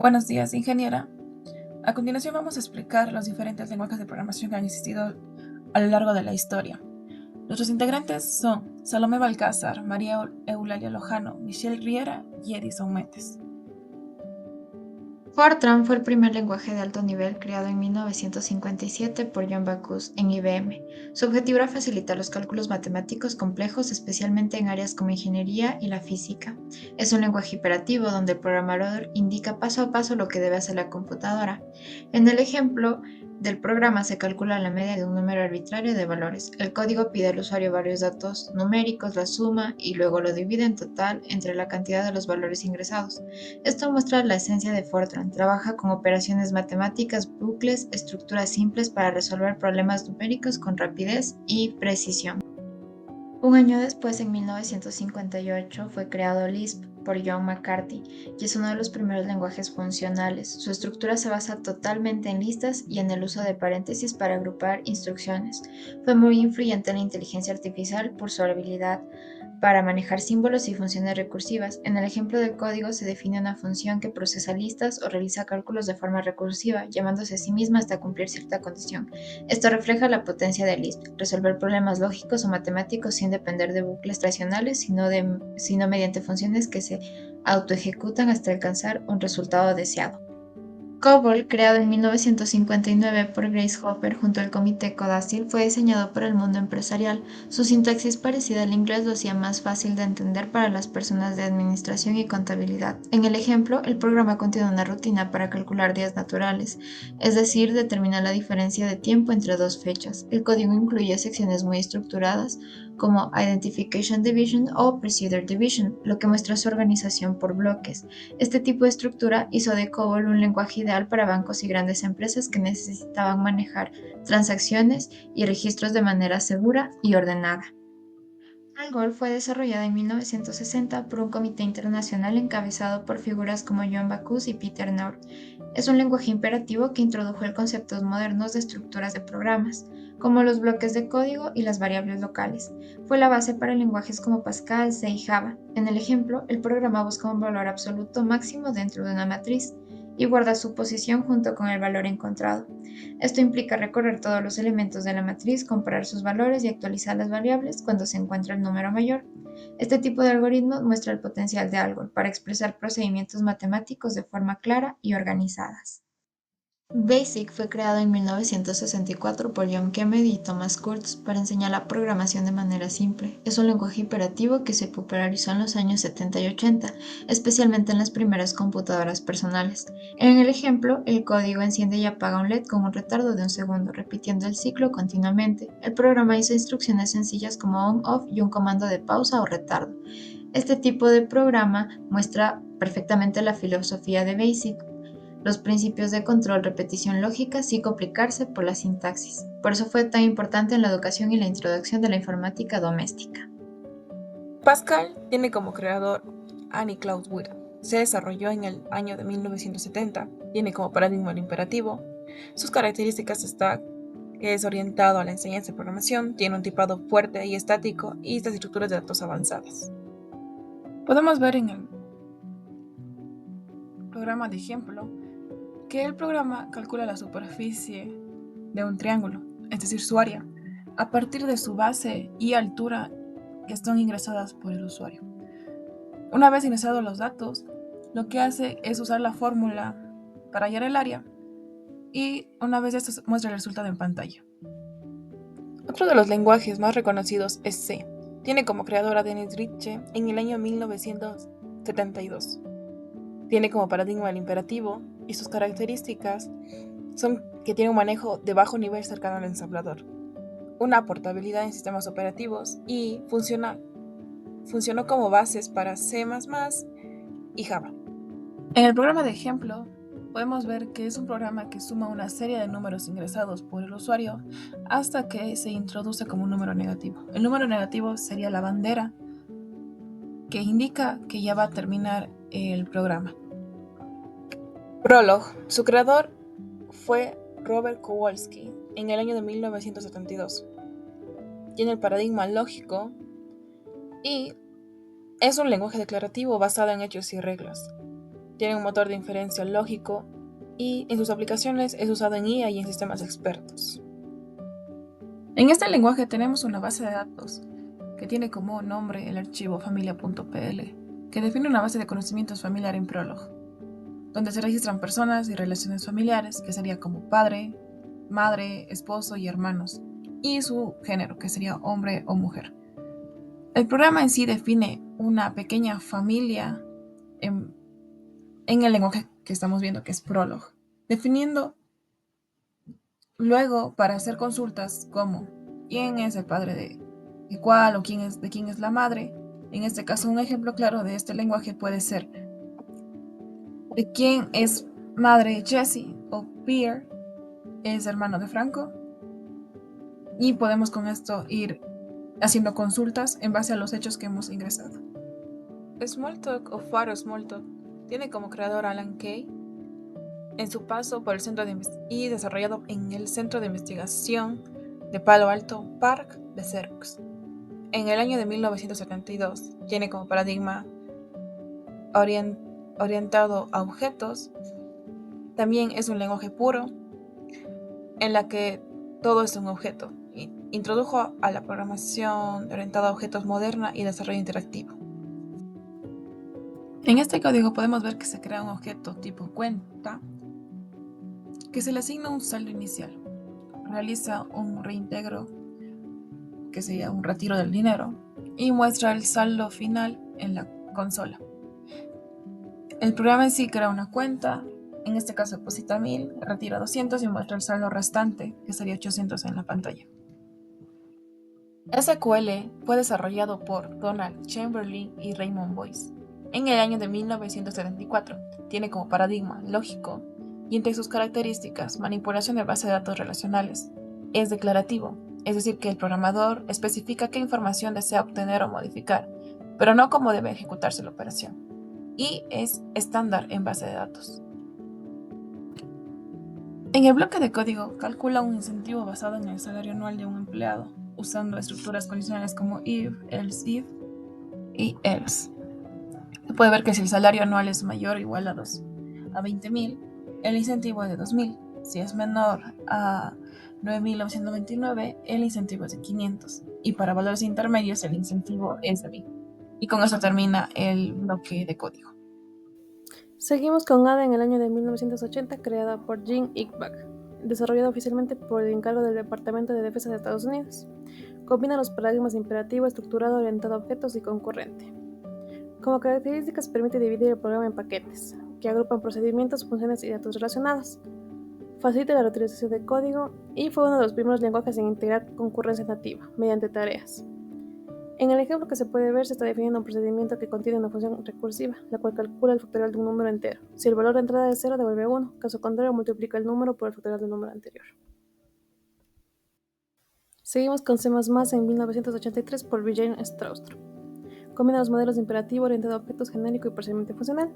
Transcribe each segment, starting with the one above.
Buenos días, ingeniera. A continuación vamos a explicar los diferentes lenguajes de programación que han existido a lo largo de la historia. Nuestros integrantes son Salomé Balcázar, María Eulalia Lojano, Michelle Riera y Edison Méndez. Fortran fue el primer lenguaje de alto nivel creado en 1957 por John Backus en IBM. Su objetivo era facilitar los cálculos matemáticos complejos, especialmente en áreas como ingeniería y la física. Es un lenguaje hiperativo donde el programador indica paso a paso lo que debe hacer la computadora. En el ejemplo del programa se calcula la media de un número arbitrario de valores. El código pide al usuario varios datos numéricos, la suma y luego lo divide en total entre la cantidad de los valores ingresados. Esto muestra la esencia de Fortran. Trabaja con operaciones matemáticas, bucles, estructuras simples para resolver problemas numéricos con rapidez y precisión. Un año después, en 1958, fue creado Lisp por John McCarthy y es uno de los primeros lenguajes funcionales. Su estructura se basa totalmente en listas y en el uso de paréntesis para agrupar instrucciones. Fue muy influyente en la inteligencia artificial por su habilidad para manejar símbolos y funciones recursivas. En el ejemplo del código se define una función que procesa listas o realiza cálculos de forma recursiva, llamándose a sí misma hasta cumplir cierta condición. Esto refleja la potencia de Lisp: resolver problemas lógicos o matemáticos sin depender de bucles tradicionales, sino mediante funciones que se autoejecutan hasta alcanzar un resultado deseado. COBOL, creado en 1959 por Grace Hopper junto al comité Codacil, fue diseñado para el mundo empresarial. Su sintaxis parecida al inglés lo hacía más fácil de entender para las personas de administración y contabilidad. En el ejemplo, el programa contiene una rutina para calcular días naturales, es decir, determina la diferencia de tiempo entre dos fechas. El código incluye secciones muy estructuradas como Identification Division o Procedure Division, lo que muestra su organización por bloques. Este tipo de estructura hizo de COBOL un lenguaje ideal para bancos y grandes empresas que necesitaban manejar transacciones y registros de manera segura y ordenada. ALGOL fue desarrollada en 1960 por un comité internacional encabezado por figuras como John Backus y Peter Nord. Es un lenguaje imperativo que introdujo el conceptos modernos de estructuras de programas, como los bloques de código y las variables locales. Fue la base para lenguajes como Pascal, C y Java. En el ejemplo, el programa busca un valor absoluto máximo dentro de una matriz y guarda su posición junto con el valor encontrado. Esto implica recorrer todos los elementos de la matriz, comparar sus valores y actualizar las variables cuando se encuentra el número mayor. Este tipo de algoritmos muestra el potencial de Algol para expresar procedimientos matemáticos de forma clara y organizadas. BASIC fue creado en 1964 por John Kennedy y Thomas Kurtz para enseñar la programación de manera simple. Es un lenguaje imperativo que se popularizó en los años 70 y 80, especialmente en las primeras computadoras personales. En el ejemplo, el código enciende y apaga un LED con un retardo de un segundo, repitiendo el ciclo continuamente. El programa hizo instrucciones sencillas como on-off y un comando de pausa o retardo. Este tipo de programa muestra perfectamente la filosofía de BASIC: los principios de control, repetición lógica sin complicarse por la sintaxis. Por eso fue tan importante en la educación y la introducción de la informática doméstica. Pascal tiene como creador a Niklaus Wirth. Se desarrolló en el año de 1970. Tiene como paradigma el imperativo. Sus características está que es orientado a la enseñanza de programación, tiene un tipado fuerte y estático y estas estructuras de datos avanzadas. Podemos ver en el programa de ejemplo que el programa calcula la superficie de un triángulo, es decir, su área, a partir de su base y altura que están ingresadas por el usuario. Una vez ingresados los datos, lo que hace es usar la fórmula para hallar el área y una vez esto muestra el resultado en pantalla. Otro de los lenguajes más reconocidos es C. Tiene como creador a Dennis Ritchie en el año 1972. Tiene como paradigma el imperativo y sus características son que tiene un manejo de bajo nivel cercano al ensamblador, una portabilidad en sistemas operativos y funcionó como bases para C++ y Java. En el programa de ejemplo, podemos ver que es un programa que suma una serie de números ingresados por el usuario hasta que se introduce como un número negativo. El número negativo sería la bandera que indica que ya va a terminar el programa. Prolog. Su creador fue Robert Kowalski en el año de 1972. Tiene el paradigma lógico y es un lenguaje declarativo basado en hechos y reglas. Tiene un motor de inferencia lógico y en sus aplicaciones es usado en IA y en sistemas expertos. En este lenguaje tenemos una base de datos que tiene como nombre el archivo familia.pl, que define una base de conocimientos familiar en Prolog, donde se registran personas y relaciones familiares, que sería como padre, madre, esposo y hermanos, y su género, que sería hombre o mujer. El programa en sí define una pequeña familia en el lenguaje que estamos viendo, que es Prolog, definiendo luego para hacer consultas como quién es el padre de cuál o de quién es la madre. En este caso, un ejemplo claro de este lenguaje puede ser de quién es madre Jesse o Pierre es hermano de Franco, y podemos con esto ir haciendo consultas en base a los hechos que hemos ingresado. Smalltalk o Faro Smalltalk tiene como creador Alan Kay en su paso por el centro y desarrollado en el Centro de Investigación de Palo Alto Park de Xerox. En el año de 1972 tiene como paradigma orientado a objetos. También es un lenguaje puro en la que todo es un objeto. Introdujo a la programación orientada a objetos moderna y desarrollo interactivo. En este código podemos ver que se crea un objeto tipo cuenta que se le asigna un saldo inicial. Realiza un reintegro, que sería un retiro del dinero, y muestra el saldo final en la consola. El programa en sí crea una cuenta, en este caso deposita 1000, retira 200 y muestra el saldo restante, que sería 800 en la pantalla. SQL fue desarrollado por Donald Chamberlain y Raymond Boyce en el año de 1974. Tiene como paradigma lógico y entre sus características manipulación de base de datos relacionales. Es declarativo, es decir, que el programador especifica qué información desea obtener o modificar, pero no cómo debe ejecutarse la operación. Y es estándar en base de datos. En el bloque de código calcula un incentivo basado en el salario anual de un empleado, usando estructuras condicionales como if, else if y else. Se puede ver que si el salario anual es mayor o igual a 20.000, el incentivo es de 2.000. Si es menor a 9.999, el incentivo es de 500. Y para valores intermedios, el incentivo es de 1.000. Y con eso termina el bloque de código. Seguimos con ADA en el año de 1980, creada por Gene Igbak, desarrollada oficialmente por el encargo del Departamento de Defensa de Estados Unidos. Combina los paradigmas imperativo, estructurado, orientado a objetos y concurrente. Como características permite dividir el programa en paquetes, que agrupan procedimientos, funciones y datos relacionados. Facilita la reutilización de código y fue uno de los primeros lenguajes en integrar concurrencia nativa, mediante tareas. En el ejemplo que se puede ver, se está definiendo un procedimiento que contiene una función recursiva, la cual calcula el factorial de un número entero. Si el valor de entrada es 0, devuelve 1, caso contrario, multiplica el número por el factorial del número anterior. Seguimos con C++ en 1983 por Vijay Stroustrup. Combina los modelos de imperativo, orientado a objetos, genérico y parcialmente funcional.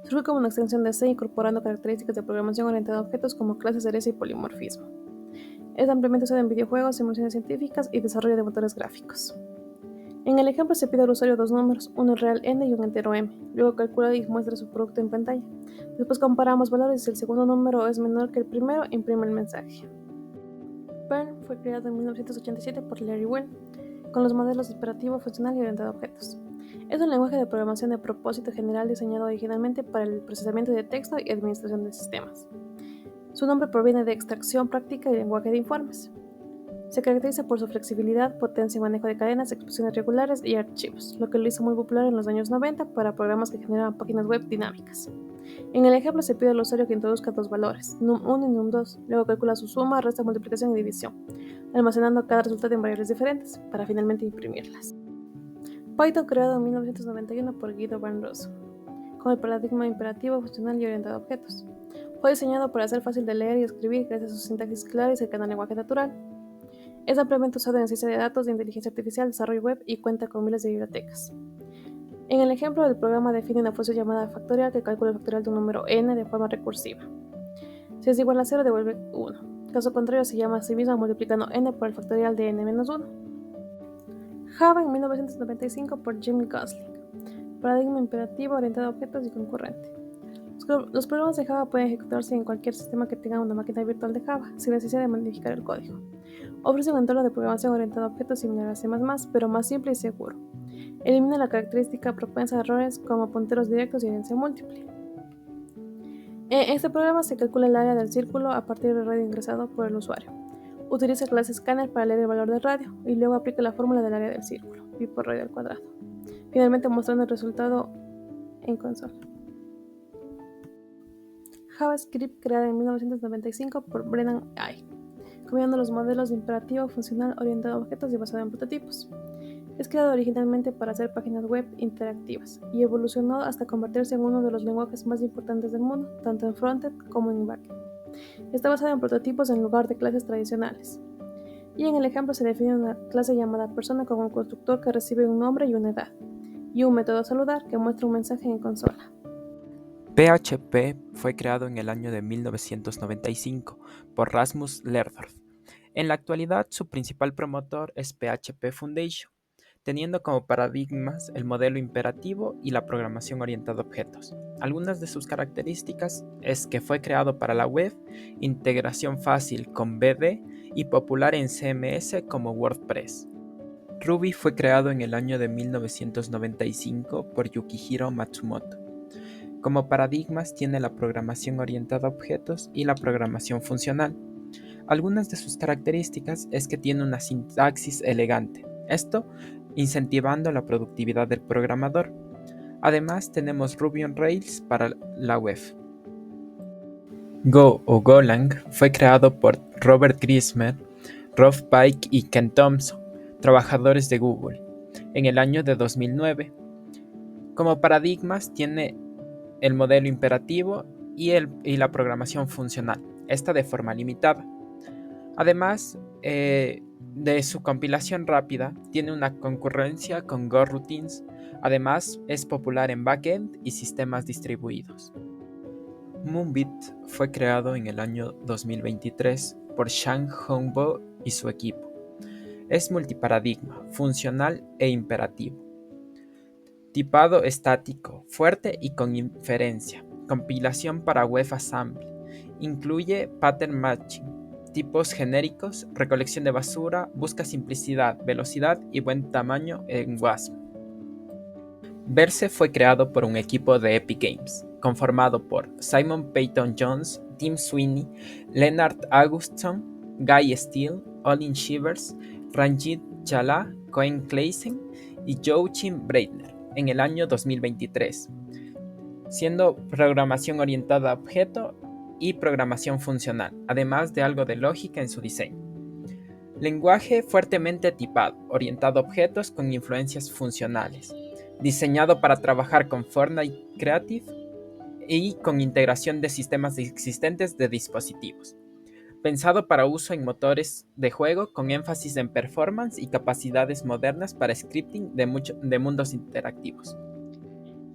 Surge como una extensión de C, incorporando características de programación orientada a objetos como clases, arrays y polimorfismo. Es ampliamente usado en videojuegos, simulaciones científicas y desarrollo de motores gráficos. En el ejemplo se pide al usuario dos números, uno real n y un entero m. Luego calcula y muestra su producto en pantalla. Después compara ambos valores y si el segundo número es menor que el primero, imprime el mensaje. Perl fue creado en 1987 por Larry Webb, con los modelos imperativo, funcional y orientado a objetos. Es un lenguaje de programación de propósito general diseñado originalmente para el procesamiento de texto y administración de sistemas. Su nombre proviene de extracción práctica y lenguaje de informes. Se caracteriza por su flexibilidad, potencia y manejo de cadenas, expresiones regulares y archivos, lo que lo hizo muy popular en los años 90 para programas que generaban páginas web dinámicas. En el ejemplo se pide al usuario que introduzca dos valores, num1 y num2, luego calcula su suma, resta, multiplicación y división, almacenando cada resultado en variables diferentes, para finalmente imprimirlas. Python creado en 1991 por Guido van Rossum, con el paradigma imperativo, funcional y orientado a objetos. Fue diseñado para ser fácil de leer y escribir gracias a su sintaxis clara y cercana al lenguaje natural. Es ampliamente usado en ciencia de datos, de inteligencia artificial, desarrollo web y cuenta con miles de bibliotecas. En el ejemplo, el programa define una función llamada factorial que calcula el factorial de un número n de forma recursiva. Si es igual a 0, devuelve 1. Caso contrario, se llama a sí misma multiplicando n por el factorial de n-1. Java en 1995 por Jim Gosling. Paradigma imperativo orientado a objetos y concurrente. Los programas de Java pueden ejecutarse en cualquier sistema que tenga una máquina virtual de Java, sin necesidad de modificar el código. Ofrece un entorno de programación orientado a objetos similar a C++, pero más simple y seguro. Elimina la característica propensa a errores como punteros directos y herencia múltiple. En este programa se calcula el área del círculo a partir del radio ingresado por el usuario. Utiliza clase scanner para leer el valor del radio y luego aplica la fórmula del área del círculo, pi por radio al cuadrado, finalmente mostrando el resultado en consola. JavaScript, creada en 1995 por Brennan I, combinando los modelos de imperativo, funcional, orientado a objetos y basado en prototipos. Es creado originalmente para hacer páginas web interactivas y evolucionó hasta convertirse en uno de los lenguajes más importantes del mundo, tanto en frontend como en backend. Está basado en prototipos en lugar de clases tradicionales. Y en el ejemplo se define una clase llamada persona con un constructor que recibe un nombre y una edad, y un método saludar que muestra un mensaje en consola. PHP fue creado en el año de 1995 por Rasmus Lerdorf. En la actualidad, su principal promotor es PHP Foundation, teniendo como paradigmas el modelo imperativo y la programación orientada a objetos. Algunas de sus características es que fue creado para la web, integración fácil con BD y popular en CMS como WordPress. Ruby fue creado en el año de 1995 por Yukihiro Matsumoto. Como paradigmas tiene la programación orientada a objetos y la programación funcional. Algunas de sus características es que tiene una sintaxis elegante, esto incentivando la productividad del programador. Además tenemos Ruby on Rails para la web. Go o Golang fue creado por Robert Grismer, Rolf Pike y Ken Thompson, trabajadores de Google, en el año de 2009. Como paradigmas tiene el modelo imperativo y la programación funcional, esta de forma limitada. Además de su compilación rápida, tiene una concurrencia con GoRoutines. Además, es popular en backend y sistemas distribuidos. Moonbit fue creado en el año 2023 por Shang Hongbo y su equipo. Es multiparadigma, funcional e imperativo. Tipado estático, fuerte y con inferencia. Compilación para WebAssembly. Incluye pattern matching, tipos genéricos, recolección de basura, busca simplicidad, velocidad y buen tamaño en WASM. Verse fue creado por un equipo de Epic Games, conformado por Simon Peyton Jones, Tim Sweeney, Leonard Augustsson, Guy Steele, Olin Shivers, Ranjit Challa, Cohen Claesen y Joachim Breitner en el año 2023, siendo programación orientada a objeto y programación funcional, además de algo de lógica en su diseño. Lenguaje fuertemente tipado, orientado a objetos con influencias funcionales, diseñado para trabajar con Fortnite Creative y con integración de sistemas existentes de dispositivos. Pensado para uso en motores de juego con énfasis en performance y capacidades modernas para scripting de mundos interactivos.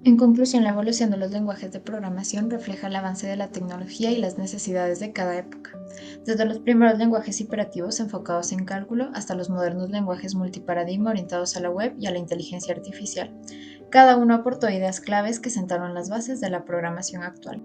En conclusión, la evolución de los lenguajes de programación refleja el avance de la tecnología y las necesidades de cada época, desde los primeros lenguajes imperativos enfocados en cálculo hasta los modernos lenguajes multiparadigma orientados a la web y a la inteligencia artificial. Cada uno aportó ideas claves que sentaron las bases de la programación actual.